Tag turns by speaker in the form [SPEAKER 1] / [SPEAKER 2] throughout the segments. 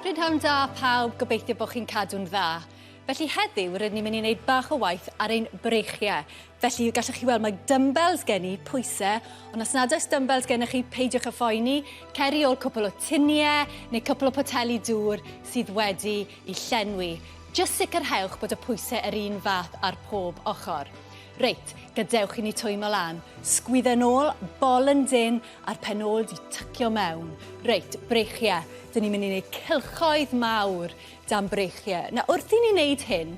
[SPEAKER 1] Prynhawn da pawb, gobeithio bod chi'n cadw'n dda. Felly heddiw rydyn ni'n mynd i wneud bach o waith ar ein breichiau. Felly gallwch chi weld mae dumbbells gen i, pwysau, ond os nad oes dumbbells gennych chi, peidiwch â phoeni, ceri ôl cwpl o tiniau neu cwpl o poteli dŵr sydd wedi i llenwi. Jyst sicrhewch bod y pwysau yr un fath ar pob ochr. Reit, gadewch i ni twymo lan. Sgwydda nôl, bol yn dyn, a'r pen ôl di tycio mewn. Reit, breichiau. Dyn ni'n mynd i wneud cylchoedd mawr dan breichiau. Na, wrth i ni wneud hyn,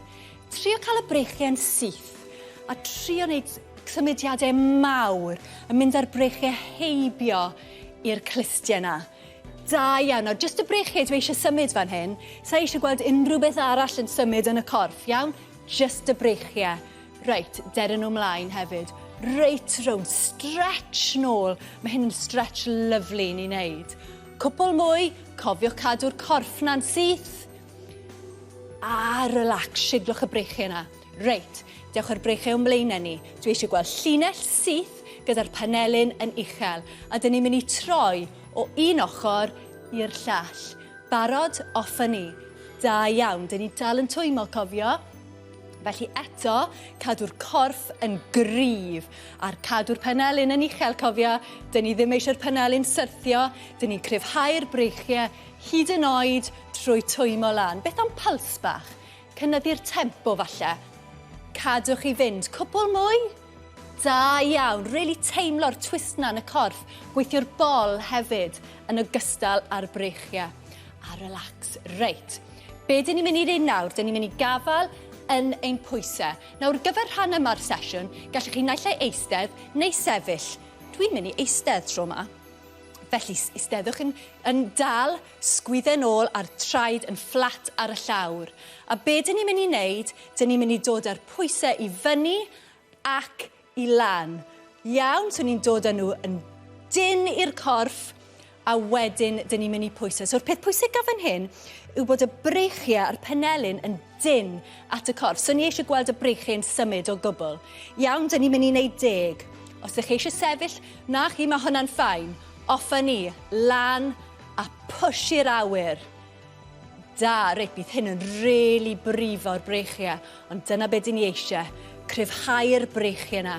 [SPEAKER 1] trio cael y breichiau yn syth a trio wneud symudiadau mawr yn mynd ar breichiau heibio i'r clistiau na. Da iawn, nawr jyst y breichiau dwi eisiau symud fan hyn, sa eisiau gweld unrhyw beth arall yn symud yn y corff, iawn? Jyst y breichiau. Reit, deren nhw ymlaen hefyd. Reit rownd, stretch nôl. Mae hyn yn stretch lyflu i ni wneud. Cwpl mwy, cofiwch cadw'r corff na'n syth. A relax, siglwch y breichiau yna. Reit, dewch ar breichiau o'n blaenau ni. Dwi eisiau gweld llinell syth gyda'r panelyn yn uchel. A dyn ni'n mynd i troi o un ochr i'r llall. Barod, off â ni. Da iawn, dyn ni dal yn twymo, cofio. Felly eto, cadw'r corff yn gryf a'r cadw'r panelyn yn uchel, cofio. Dyn ni ddim eisiau'r panelyn syrthio, dyn ni'n cryfhau'r breichiau hyd yn oed trwy twymo lan. Beth am puls bach? Cynyddu'r tempo falle. Cadwch i fynd. Cwpl mwy? Da iawn. Really teimlo'r twist na yn y corff. Gweithio'r bol hefyd yn ogystal â'r breichiau. A relax. Reit. Be dyn ni'n mynd i wneud nawr? Dyn ni'n mynd i gafal yn ein pwysau. Nawr, gyfer rhan yma'r sesiwn, gallwch chi naill ai eistedd neu sefyll. Dwi'n mynd i eistedd tro yma. Felly, eisteddwch yn dal, sgwydda nôl a'r traed yn fflat ar y llawr. A be dyn ni'n mynd i wneud, dyn ni'n mynd i dod â'r pwysau i fyny ac i lan. Iawn, so ni'n dod â nhw yn dyn i'r corff, a wedyn dyn ni'n mynd i pwysau. So'r peth pwysig gaf yn hyn yw bod y breichiau a'r panelyn yn dyn at y corff. So ni eisiau gweld y breichiau'n symud o gwbl. Iawn, dyn ni'n mynd i wneud 10. Os ydych chi eisiau sefyll, na chi, mae hwnna'n ffain. Off â ni, lan a push i'r awyr. Da, reit, bydd hyn yn really brifo'r breichiau. Ond dyna beth dyn ni eisiau. Cryfhau'r breichiau yna.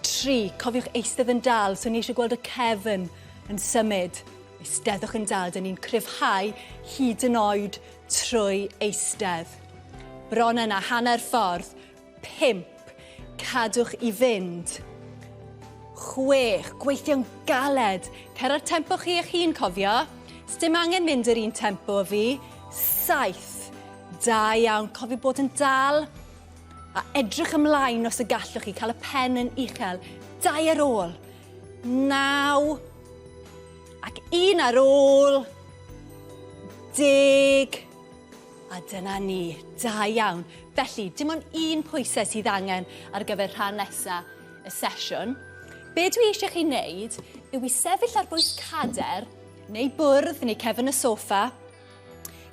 [SPEAKER 1] 3, cofiwch eistedd yn dal, so ni eisiau gweld y cefn yn symud. Eisteddwch yn dal, dyn ni'n cryfhau hyd yn oed trwy eistedd. Bron yna, hanner ffordd. 5, cadwch i fynd. 6, gweithio'n galed. Cer ar tempo chi eich hun, cofio. Sdim angen mynd yr un tempo o fi. 7, da iawn, cofio bod yn dal. A edrych ymlaen os y gallwch chi, cael y pen yn uchel. 2 ar ôl. 9, ac 1 ar ôl. 10. A dyna ni, da iawn. Felly, dim ond un pwysau sydd angen ar gyfer rhan nesaf y sesiwn. Be dwi eisiau chi wneud yw i sefyll ar bwys cader, neu bwrdd, neu cefn y soffa.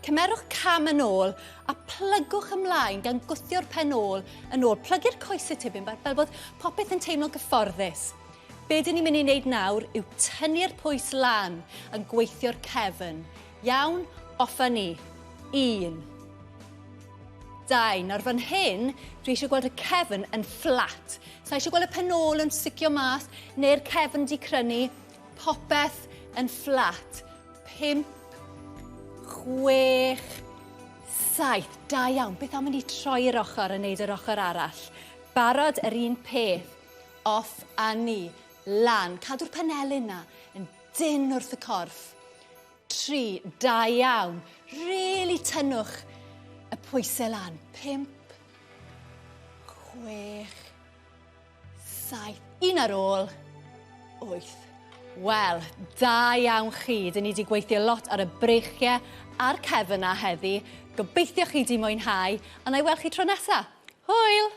[SPEAKER 1] Cymerwch cam yn ôl a plygwch ymlaen gan gwthio'r pen ôl yn ôl. Plygu'r coesau tipyn fel bod popeth yn teimlo gyfforddus. Be dyn ni'n mynd i wneud nawr yw tynnu'r pwys lan yn gweithio'r cefn. Iawn, off â ni. 1. 2. Nawr fan hyn, dwi eisiau gweld y cefn yn fflat. So eisiau gweld y pen ôl yn sticio mas, neu'r cefn di crynu, popeth yn fflat. 5, 6, 7. Da iawn, beth am mynd i troi'r ochr yn neud yr ochr arall. Barod yr un peth. Off a ni. Lan. Cadw'r panelyn na yn dyn wrth y corff. 3, da iawn. Really tynnwch y pwysau lan. 5, 6, 7. 1 ar ôl. 8. Wel, da iawn chi. Dyn ni wedi gweithio lot ar y breichiau a'r cefn na heddi. Gobeithio chi wedi mwynhau, a na i weld chi tro nesaf. Hwyl!